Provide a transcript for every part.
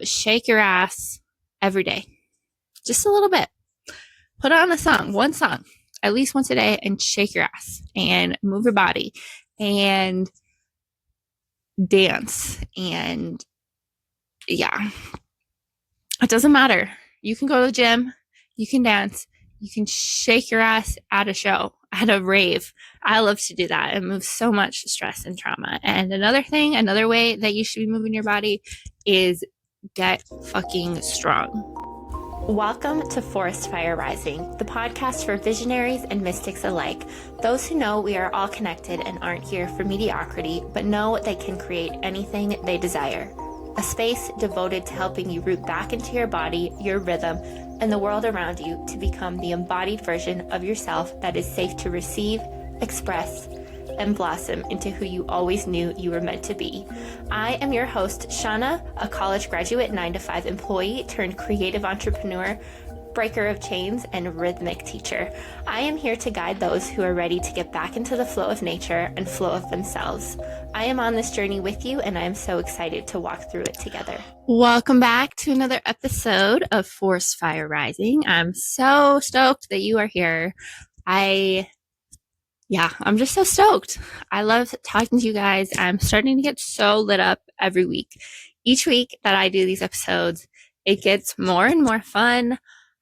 shake your ass every day, just a little bit. Put on a song, one song, at least once a day, and shake your ass and move your body and dance. And yeah, it doesn't matter. You can go to the gym, you can dance, you can shake your ass at a show, at a rave. I love to do that. It moves so much stress and trauma. And another way that you should be moving your body is get fucking strong. Welcome to Forest Fire Rising, the podcast for visionaries and mystics alike. Those who know we are all connected and aren't here for mediocrity, but know they can create anything they desire. A space devoted to helping you root back into your body, your rhythm, and the world around you to become the embodied version of yourself that is safe to receive, express, and blossom into who you always knew you were meant to be. I am your host, Shauna, a college graduate 9-to-5 employee turned creative entrepreneur, breaker of chains, and rhythmic teacher. I am here to guide those who are ready to get back into the flow of nature and flow of themselves. I am on this journey with you, and I am so excited to walk through it together. Welcome back to another episode of Forest Fire Rising. I'm so stoked that you are here. I'm just so stoked. I love talking to you guys. I'm starting to get so lit up every week. Each week that I do these episodes, it gets more and more fun.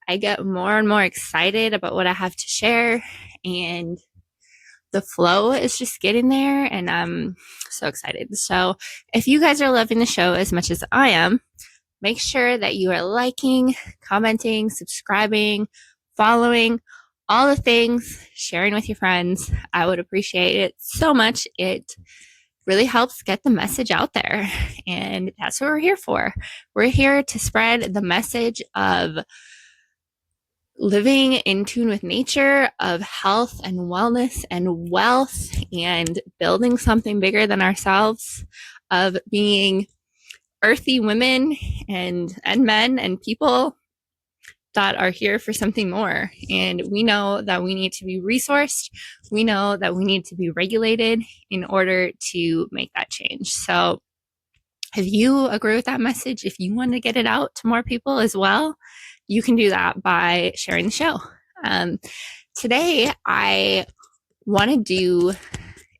I get more and more excited about what I have to share, and the flow is just getting there, and I'm so excited. So if you guys are loving the show as much as I am, make sure that you are liking, commenting, subscribing, following, all the things, sharing with your friends. I would appreciate it so much. It really helps get the message out there, and that's what we're here for. We're here to spread the message of living in tune with nature, of health and wellness and wealth, and building something bigger than ourselves, of being earthy women and men and people that are here for something more. And we know that we need to be resourced. We know that we need to be regulated in order to make that change. So if you agree with that message, if you want to get it out to more people as well, you can do that by sharing the show. Today, I want to do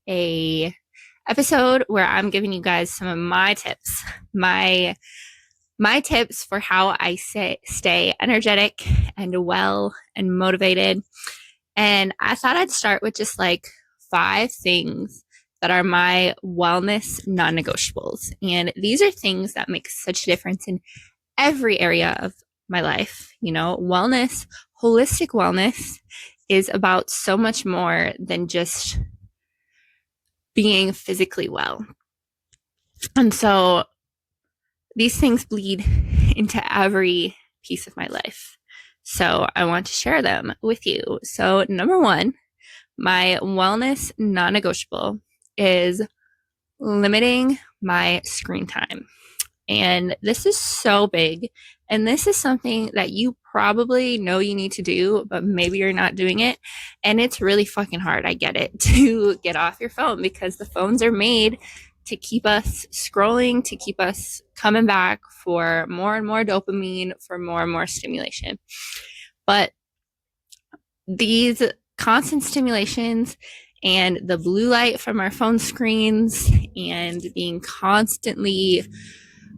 a episode where I'm giving you guys some of my tips, my tips for how I stay energetic and well and motivated. And I thought I'd start with just like 5 things that are my wellness non-negotiables. And these are things that make such a difference in every area of my life. You know, wellness, holistic wellness is about so much more than just being physically well. And so these things bleed into every piece of my life. So I want to share them with you. So number 1, my wellness non-negotiable is limiting my screen time. And this is so big. And this is something that you probably know you need to do, but maybe you're not doing it. And it's really fucking hard, I get it, to get off your phone, because the phones are made to keep us scrolling, to keep us coming back for more and more dopamine, for more and more stimulation. But these constant stimulations and the blue light from our phone screens and being constantly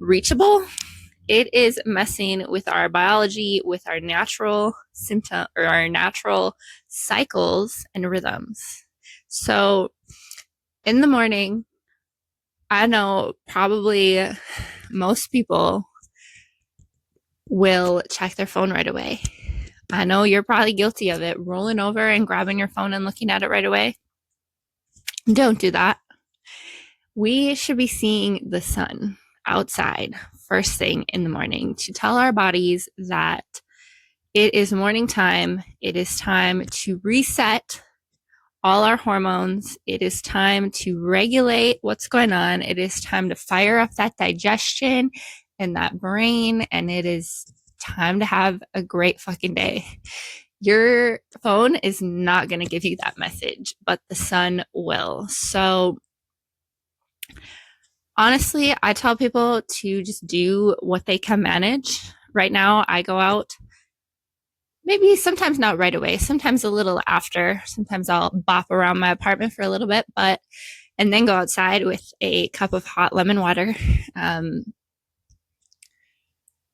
reachable, it is messing with our biology, with our natural symptom or our natural cycles and rhythms. So in the morning, I know probably most people will check their phone right away. I know you're probably guilty of it, rolling over and grabbing your phone and looking at it right away. Don't do that. We should be seeing the sun outside first thing in the morning to tell our bodies that it is morning time. It is time to reset all our hormones. It is time to regulate what's going on. It is time to fire up that digestion and that brain. And it is time to have a great fucking day. Your phone is not going to give you that message, but the sun will. So Honestly, I tell people to just do what they can manage. Right now, I go out maybe sometimes not right away, sometimes a little after. Sometimes I'll bop around my apartment for a little bit, but and then go outside with a cup of hot lemon water, um,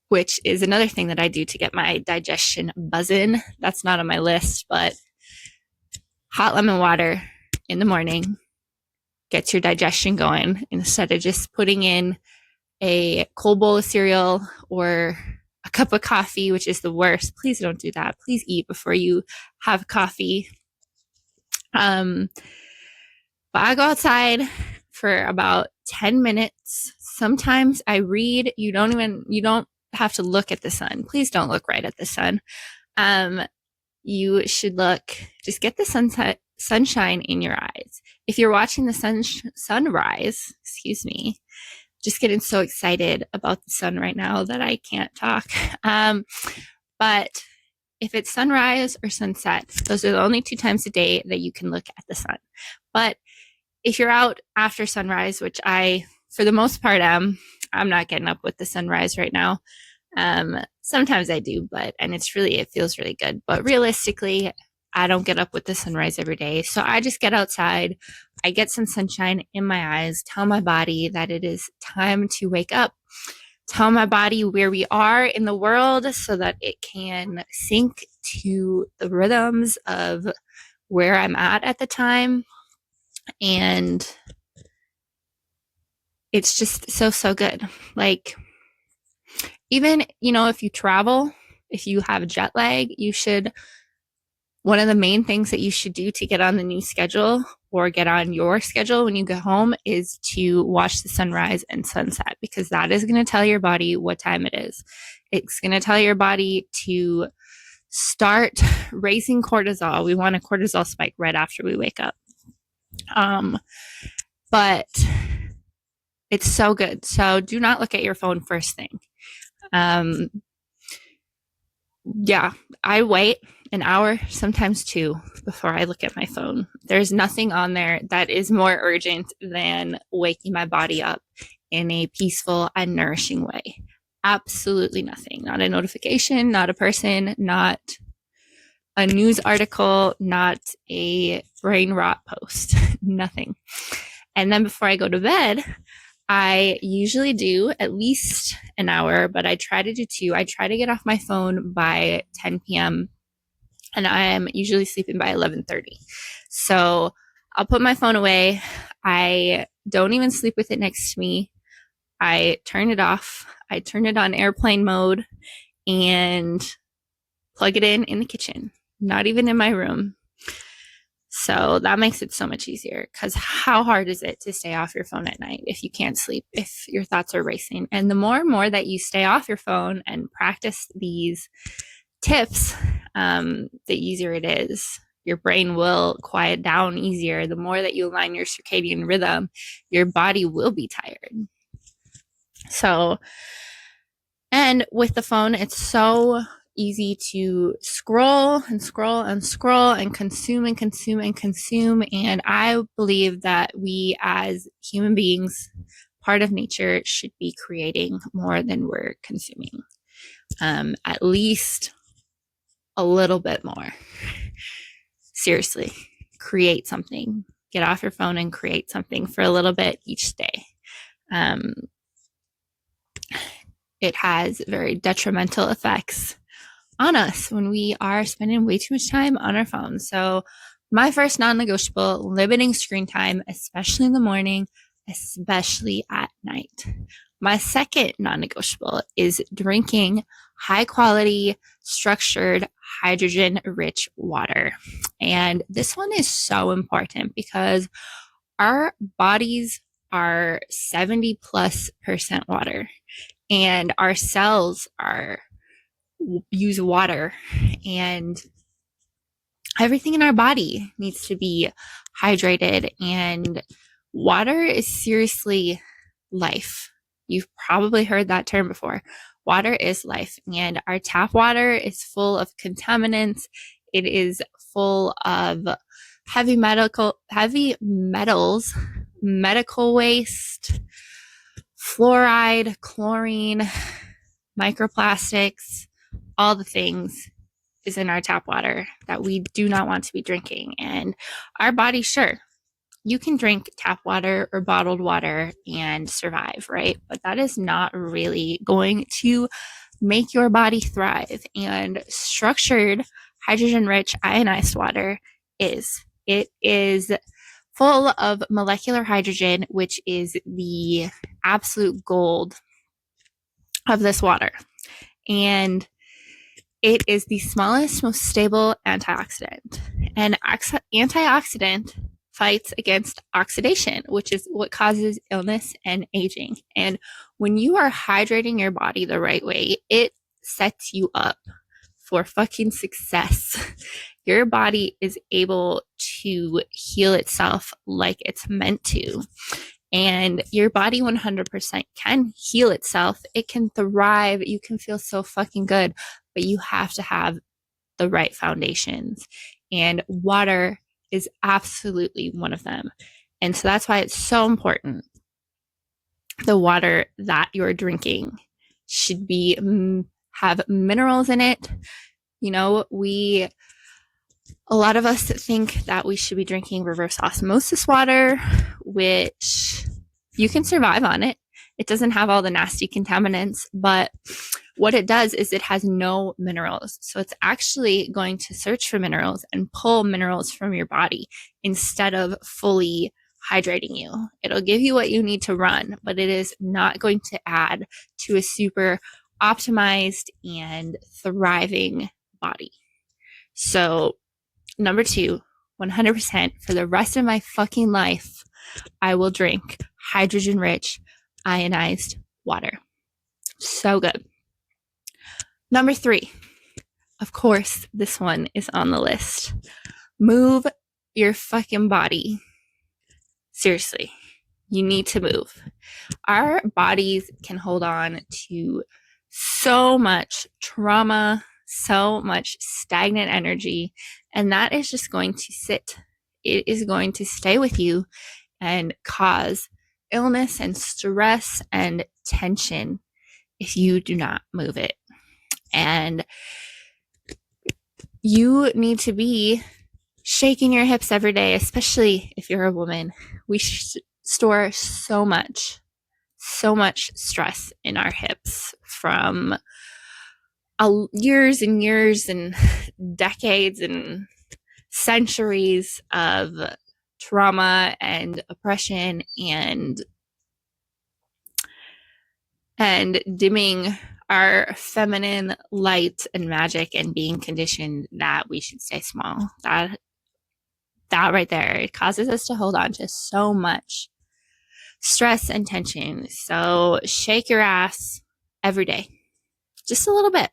which is another thing that I do to get my digestion buzzing. That's not on my list, but hot lemon water in the morning gets your digestion going instead of just putting in a cold bowl of cereal or a cup of coffee, which is the worst. Please don't do that. Please eat before you have coffee. Um, but I go outside for about 10 minutes. Sometimes I read. You don't have to look at the sun. Please don't look right at the sun. Um, you should just get the sunshine in your eyes. If you're watching the sunrise, excuse me, just getting so excited about the sun right now that I can't talk. But if it's sunrise or sunset, those are the only two times a day that you can look at the sun. But if you're out after sunrise, which I, for the most part, I'm not getting up with the sunrise right now. Sometimes I do, and it feels really good. But realistically, I don't get up with the sunrise every day. So I just get outside. I get some sunshine in my eyes, tell my body that it is time to wake up, tell my body where we are in the world so that it can sync to the rhythms of where I'm at the time. And it's just so good. Like, even, if you travel, if you have jet lag, one of the main things that you should do to get on the new schedule or get on your schedule when you get home is to watch the sunrise and sunset, because that is going to tell your body what time it is. It's going to tell your body to start raising cortisol. We want a cortisol spike right after we wake up. But it's so good. So do not look at your phone first thing. Yeah, I wait an hour, sometimes two, before I look at my phone. There's nothing on there that is more urgent than waking my body up in a peaceful and nourishing way. Absolutely nothing. Not a notification, not a person, not a news article, not a brain rot post, nothing. And then before I go to bed, I usually do at least an hour, but I try to do two. I try to get off my phone by 10 p.m. and I am usually sleeping by 11:30. So I'll put my phone away. I don't even sleep with it next to me. I turn it off. I turn it on airplane mode and plug it in the kitchen, not even in my room. So that makes it so much easier, because how hard is it to stay off your phone at night if you can't sleep, if your thoughts are racing? And the more and more that you stay off your phone and practice these tips, the easier it is. Your brain will quiet down easier. The more that you align your circadian rhythm, your body will be tired. So, and with the phone, it's so easy to scroll and scroll and scroll and consume and consume and consume. And I believe that we as human beings, part of nature, should be creating more than we're consuming. At least a little bit more. Seriously, create something. Get off your phone and create something for a little bit each day. It has very detrimental effects on us when we are spending way too much time on our phones. So my first non-negotiable, limiting screen time, especially in the morning, especially at night. My second non-negotiable is drinking high quality, structured, hydrogen rich water. And this one is so important because our bodies are 70+% water, and our cells use water, and everything in our body needs to be hydrated, and water is seriously life. You've probably heard that term before. Water is life, and our tap water is full of contaminants. It is full of heavy metals, medical waste, fluoride, chlorine, microplastics, all the things is in our tap water that we do not want to be drinking. And our body, sure, you can drink tap water or bottled water and survive, right? But that is not really going to make your body thrive. And structured hydrogen rich ionized water is. It is full of molecular hydrogen, which is the absolute gold of this water. And it is the smallest, most stable antioxidant. And antioxidant fights against oxidation, which is what causes illness and aging. And when you are hydrating your body the right way, it sets you up for fucking success. Your body is able to heal itself like it's meant to. And your body 100% can heal itself. It can thrive. You can feel so fucking good, but you have to have the right foundations. And water is absolutely one of them. And so that's why it's so important. The water that you're drinking should be have minerals in it. You know, a lot of us think that we should be drinking reverse osmosis water, which you can survive on it. It doesn't have all the nasty contaminants, but what it does is it has no minerals. So it's actually going to search for minerals and pull minerals from your body instead of fully hydrating you. It'll give you what you need to run, but it is not going to add to a super optimized and thriving body. So number 2, 100% for the rest of my fucking life, I will drink hydrogen rich ionized water. So good. Number 3, of course, this one is on the list. Move your fucking body. Seriously, you need to move. Our bodies can hold on to so much trauma, so much stagnant energy, and that is just going to sit. It is going to stay with you and cause illness and stress and tension if you do not move it. And you need to be shaking your hips every day, especially if you're a woman. We store so much stress in our hips from years and years and decades and centuries of trauma and oppression and dimming our feminine light and magic and being conditioned that we should stay small. That right there, it causes us to hold on to so much stress and tension. So shake your ass every day, just a little bit.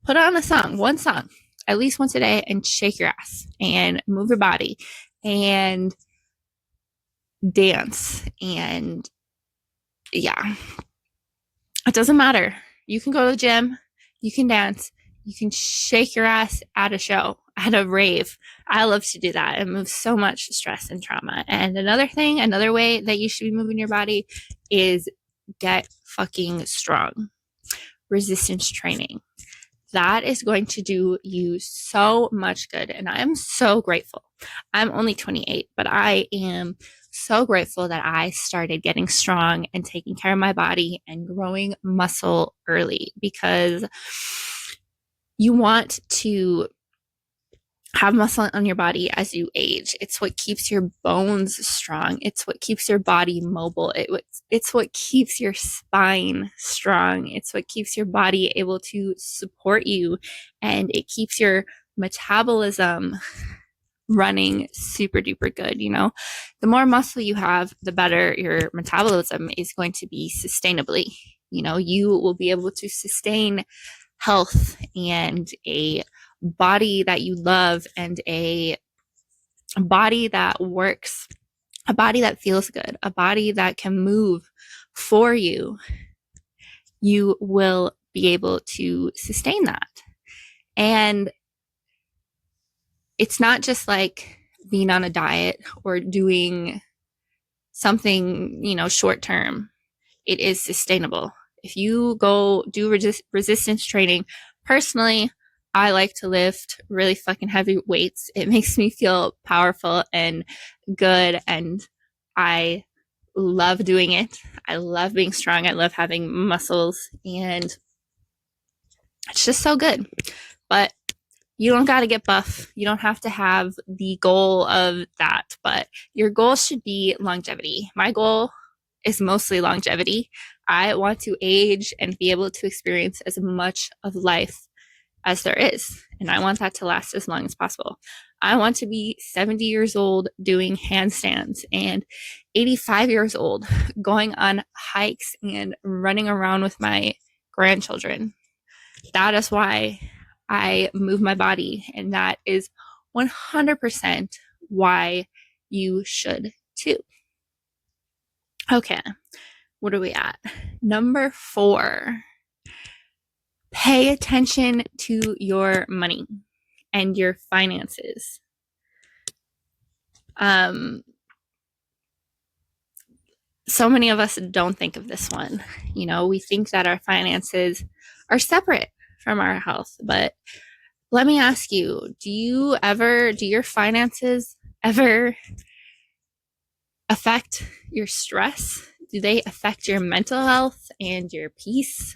Put on a song, one song, at least once a day, and shake your ass and move your body and dance. And yeah, it doesn't matter. You can go to the gym, you can dance, you can shake your ass at a show, at a rave. I love to do that. It moves so much stress and trauma. And another way that you should be moving your body is get fucking strong. Resistance training. That is going to do you so much good. And I am so grateful. I'm only 28, but I am so grateful that I started getting strong and taking care of my body and growing muscle early, because you want to have muscle on your body as you age. It's what keeps your bones strong. It's what keeps your body mobile. It's what keeps your spine strong. It's what keeps your body able to support you, and it keeps your metabolism running super duper good. You know, the more muscle you have, the better your metabolism is going to be sustainably. You know, you will be able to sustain health and a body that you love and a body that works, a body that feels good, a body that can move for you. You will be able to sustain that. And it's not just like being on a diet or doing something, you know, short term. it is sustainable. If you go do resistance training, personally, I like to lift really fucking heavy weights. It makes me feel powerful and good, and I love doing it. I love being strong. I love having muscles, and it's just so good. But you don't got to get buff. You don't have to have the goal of that, but your goal should be longevity. My goal is mostly longevity. I want to age and be able to experience as much of life as there is. And I want that to last as long as possible. I want to be 70 years old doing handstands and 85 years old going on hikes and running around with my grandchildren. That is why I move my body. And that is 100% why you should too. Okay, what are we at? Number 4, pay attention to your money and your finances. So many of us don't think of this one. You know, we think that our finances are separate from our health, but let me ask you, do your finances ever affect your stress? Do they affect your mental health and your peace?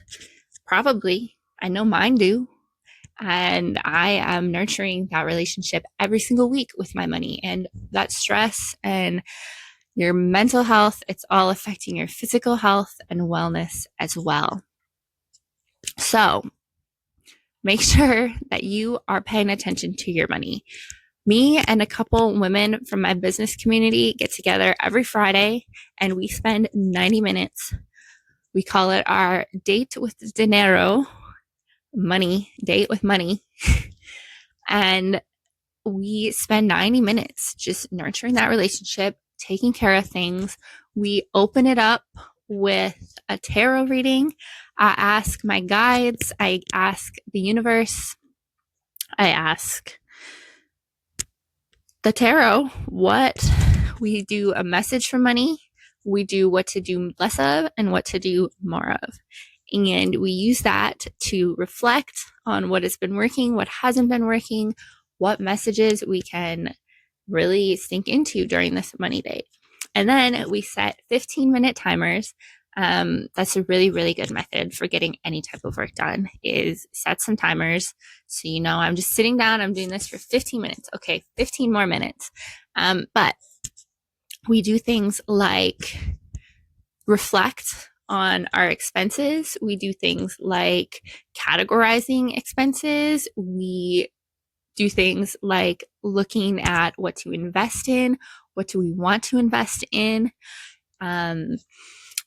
Probably. I know mine do. And I am nurturing that relationship every single week with my money, and that stress and your mental health, it's all affecting your physical health and wellness as well. So make sure that you are paying attention to your money. Me and a couple women from my business community get together every Friday, and we spend 90 minutes. We call it our date with dinero, money, date with money. And we spend 90 minutes just nurturing that relationship, taking care of things. We open it up with a tarot reading. I ask my guides, I ask the universe, I ask the tarot what we do, a message for money. We do what to do less of and what to do more of. And we use that to reflect on what has been working, what hasn't been working, what messages we can really sink into during this money date. And then we set 15-minute timers. That's a really, really good method for getting any type of work done, is set some timers. So, you know, I'm just sitting down, I'm doing this for 15 minutes. Okay, 15 more minutes. But we do things like reflect on our expenses. We do things like categorizing expenses. We do things like looking at what to invest in, what do we want to invest in,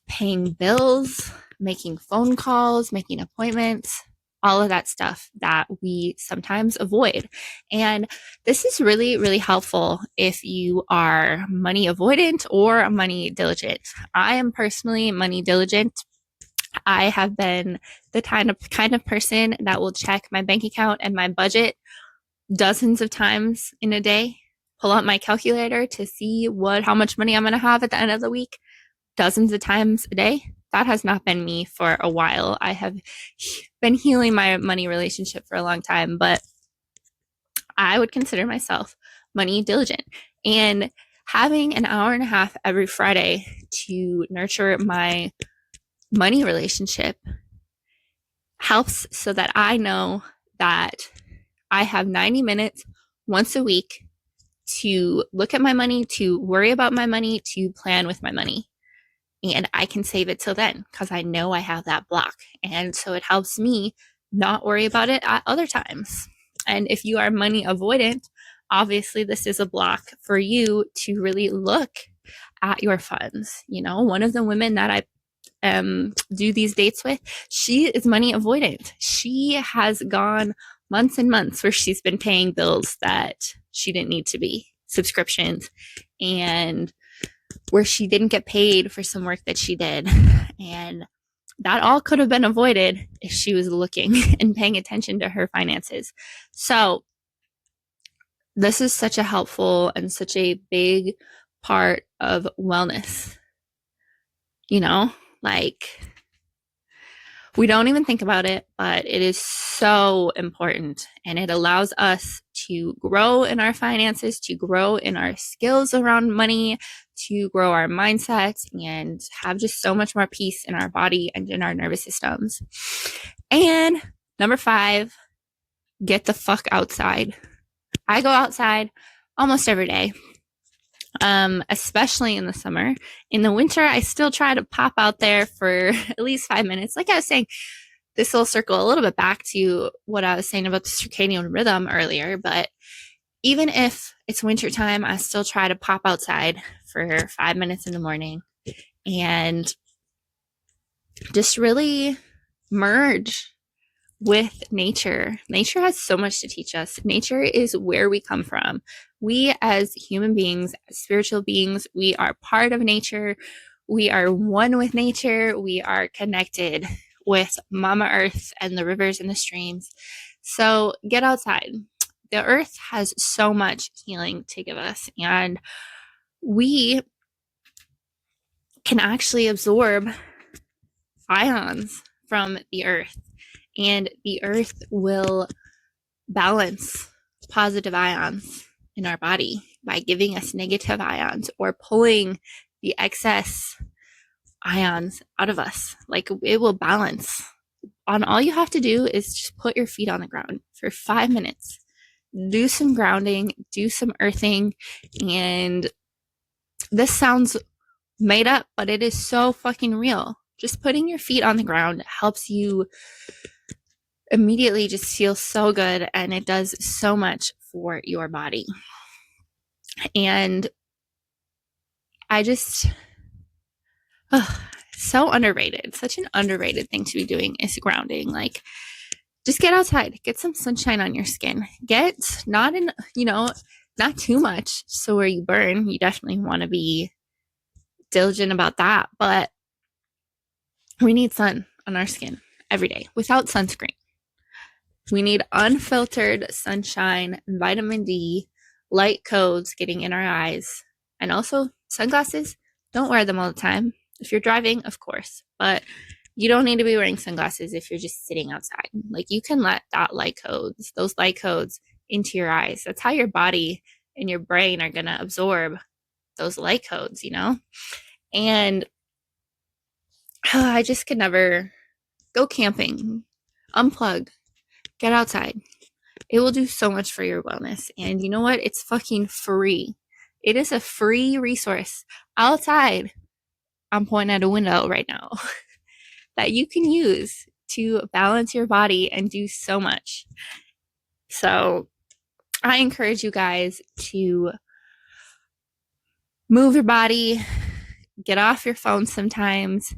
paying bills, making phone calls, making appointments, all of that stuff that we sometimes avoid. And this is really, really helpful if you are money avoidant or money diligent. I am personally money diligent. I have been the kind of person that will check my bank account and my budget dozens of times in a day, pull out my calculator to see how much money I'm going to have at the end of the week, dozens of times a day. That has not been me for a while. I have been healing my money relationship for a long time, but I would consider myself money diligent. And having an hour and a half every Friday to nurture my money relationship helps so that I know that I have 90 minutes once a week to look at my money, to worry about my money, to plan with my money. And I can save it till then because I know I have that block. And so it helps me not worry about it at other times. And if you are money avoidant, obviously this is a block for you to really look at your funds. You know, one of the women that I do these dates with, she is money avoidant. She has gone months and months where she's been paying bills that she didn't need to be, subscriptions, and where she didn't get paid for some work that she did. And that all could have been avoided if she was looking and paying attention to her finances. So this is such a helpful and such a big part of wellness. You know, Like, we don't even think about it, but it is so important. And it allows us to grow in our finances, to grow in our skills around money, to grow our mindsets, and have just so much more peace in our body and in our nervous systems. And number 5, get the fuck outside. I go outside almost every day, especially in the summer. In the winter, I still try to pop out there for at least 5 minutes. Like I was saying, this will circle a little bit back to what I was saying about the circadian rhythm earlier, but even if it's wintertime, I still try to pop outside for 5 minutes in the morning and just really merge with nature. Nature has so much to teach us. Nature is where we come from. We as human beings, as spiritual beings, we are part of nature. We are one with nature. We are connected with Mama Earth and the rivers and the streams. So get outside. The earth has so much healing to give us, and we can actually absorb ions from the earth, and the earth will balance positive ions in our body by giving us negative ions or pulling the excess ions out of us. Like, it will balance. On all you have to do is just put your feet on the ground for 5 minutes, do some grounding, do some earthing. And this sounds made up, but it is so fucking real. Just putting your feet on the ground helps you immediately just feel so good, and it does so much for your body. And I just, so underrated. Such an underrated thing to be doing is grounding. Like, just get outside, get some sunshine on your skin. Get not too much so where you burn. You definitely want to be diligent about that, but we need sun on our skin every day without sunscreen. We need unfiltered sunshine, vitamin D, light codes getting in our eyes, and also sunglasses. Don't wear them all the time. If you're driving, of course, but you don't need to be wearing sunglasses if you're just sitting outside. Like, you can let those light codes into your eyes. That's how your body and your brain are going to absorb those light codes, And I just could never go camping, unplug, get outside. It will do so much for your wellness. And you know what? It's fucking free. It is a free resource outside. I'm pointing at a window right now that you can use to balance your body and do so much. So I encourage you guys to move your body, get off your phone sometimes,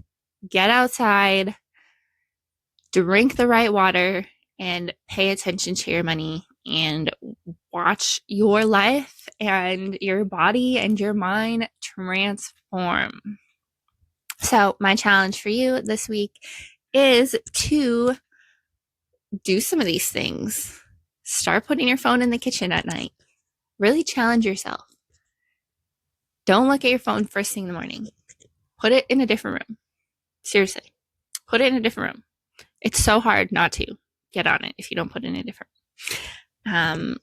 get outside, drink the right water, and pay attention to your money, and watch your life and your body and your mind transform. So my challenge for you this week is to do some of these things. Start putting your phone in the kitchen at night. Really challenge yourself. Don't look at your phone first thing in the morning. Put it in a different room. Seriously, put it in a different room. It's so hard not to get on it if you don't put it in a different room.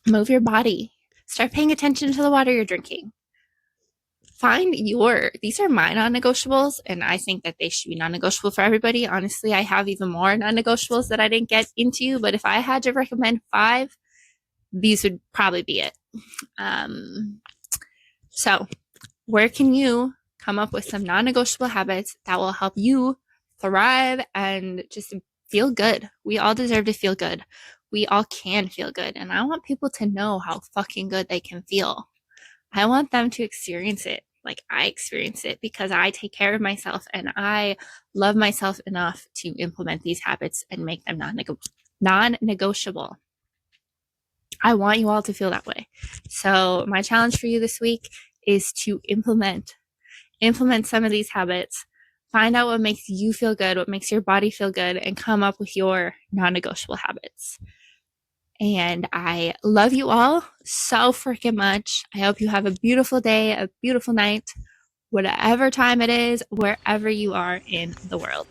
Move your body. Start paying attention to the water you're drinking. These are my non-negotiables, and I think that they should be non-negotiable for everybody. Honestly, I have even more non-negotiables that I didn't get into, but if I had to recommend 5, these would probably be it. So where can you come up with some non-negotiable habits that will help you thrive and just feel good? We all deserve to feel good. We all can feel good. And I want people to know how fucking good they can feel. I want them to experience it like I experience it, because I take care of myself and I love myself enough to implement these habits and make them non-negotiable. I want you all to feel that way. So my challenge for you this week is to implement some of these habits. Find out what makes you feel good, what makes your body feel good, and come up with your non-negotiable habits. And I love you all so freaking much. I hope you have a beautiful day, a beautiful night, whatever time it is, wherever you are in the world.